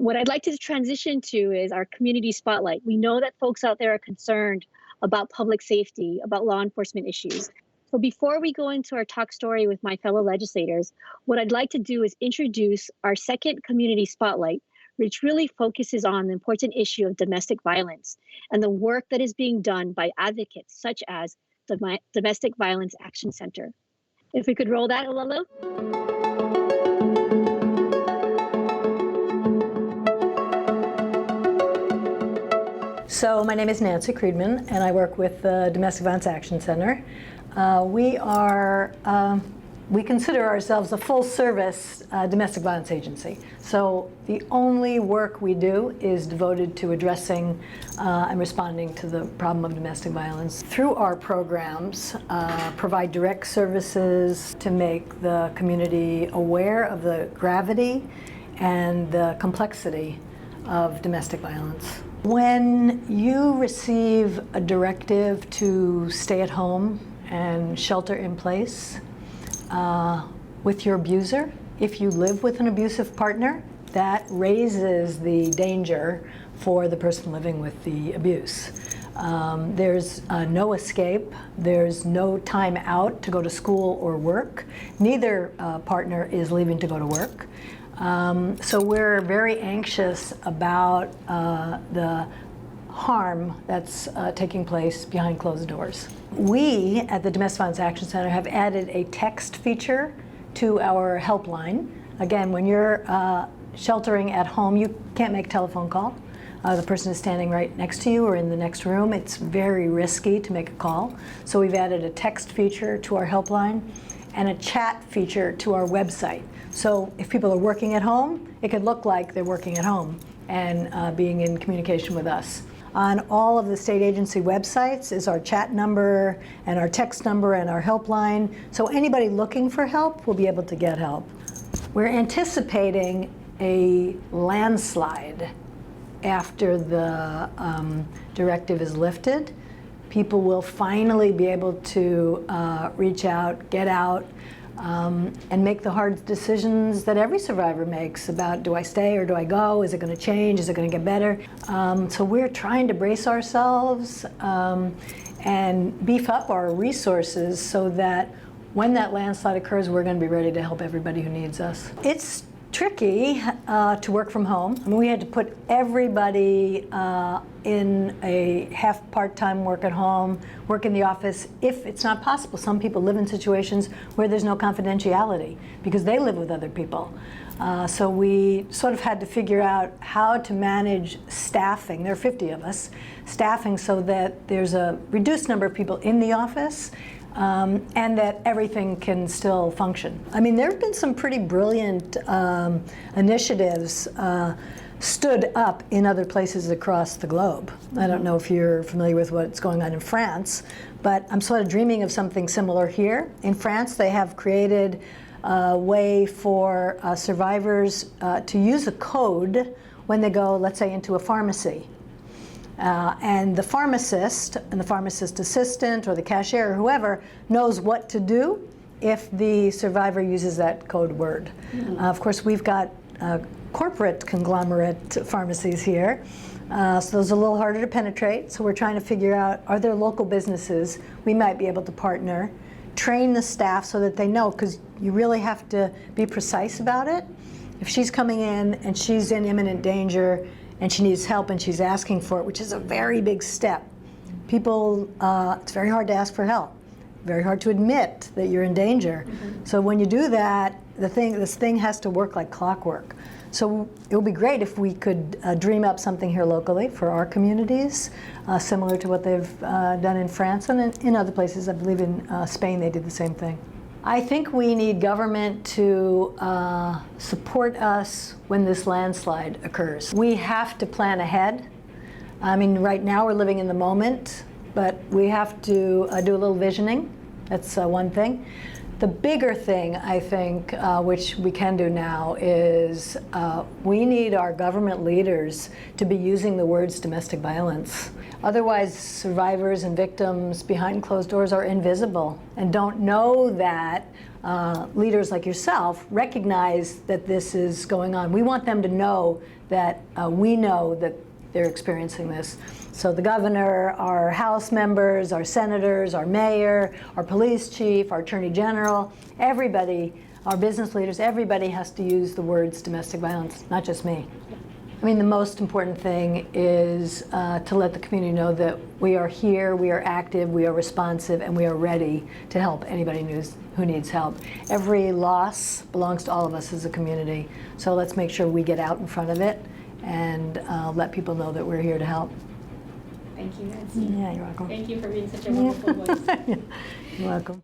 What I'd like to transition to is our community spotlight. We know that folks out there are concerned about public safety, about law enforcement issues. So before we go into our talk story with my fellow legislators, what I'd like to do is introduce our second community spotlight, which really focuses on the important issue of domestic violence and the work that is being done by advocates such as the Domestic Violence Action Center. If we could roll that, Lalo. So my name is Nanci Kreidman, and I work with the Domestic Violence Action Center. We consider ourselves a full-service domestic violence agency. So the only work we do is devoted to addressing and responding to the problem of domestic violence. Through our programs, provide direct services to make the community aware of the gravity and the complexity of domestic violence. When you receive a directive to stay at home and shelter in place with your abuser, if you live with an abusive partner, that raises the danger for the person living with the abuse. There's no escape. There's no time out to go to school or work. Neither partner is leaving to go to work. So we're very anxious about the harm that's taking place behind closed doors. We at the Domestic Violence Action Center have added a text feature to our helpline. Again, when you're sheltering at home, you can't make a telephone call. The person is standing right next to you or in the next room. It's very risky to make a call. So we've added a text feature to our helpline and a chat feature to our website. So if people are working at home, it could look like they're working at home and being in communication with us. On all of the state agency websites is our chat number and our text number and our helpline. So anybody looking for help will be able to get help. We're anticipating a landslide after the directive is lifted. People will finally be able to reach out, get out, and make the hard decisions that every survivor makes about, do I stay or do I go? Is it going to change? Is it going to get better? So we're trying to brace ourselves and beef up our resources so that when that landslide occurs, we're going to be ready to help everybody who needs us. It's tricky to work from home. I mean, we had to put everybody in a half part-time work at home, work in the office, if it's not possible. Some people live in situations where there's no confidentiality because they live with other people. So we sort of had to figure out how to manage staffing. There are 50 of us, staffing so that there's a reduced number of people in the office and that everything can still function. I mean, there have been some pretty brilliant initiatives stood up in other places across the globe. I don't know if you're familiar with what's going on in France, but I'm sort of dreaming of something similar here. In France, they have created a way for survivors to use a code when they go, let's say, into a pharmacy. And the pharmacist and the pharmacist assistant or the cashier or whoever knows what to do if the survivor uses that code word. Of course, we've got corporate conglomerate pharmacies here, so those are a little harder to penetrate. So we're trying to figure out, are there local businesses we might be able to partner, train the staff so that they know, because you really have to be precise about it. If she's coming in and she's in imminent danger and she needs help and she's asking for it, which is a very big step. People, it's very hard to ask for help, very hard to admit that you're in danger. So when you do that, this thing has to work like clockwork. So it would be great if we could dream up something here locally for our communities, similar to what they've done in France and in other places. I believe in Spain they did the same thing. I think we need government to support us when this landslide occurs. We have to plan ahead. I mean, right now we're living in the moment, but we have to do a little visioning. That's one thing. The bigger thing, I think, which we can do now is we need our government leaders to be using the words domestic violence. Otherwise, survivors and victims behind closed doors are invisible and don't know that leaders like yourself recognize that this is going on. We want them to know that we know that they're experiencing this. So the governor, our House members, our senators, our mayor, our police chief, our attorney general, everybody, our business leaders, everybody has to use the words domestic violence, not just me. I mean, the most important thing is to let the community know that we are here, we are active, we are responsive, and we are ready to help anybody who needs help. Every loss belongs to all of us as a community, so let's make sure we get out in front of it and let people know that we're here to help. Thank you, Nancy. Yeah, you're welcome. Thank you for being such a wonderful voice. You're welcome.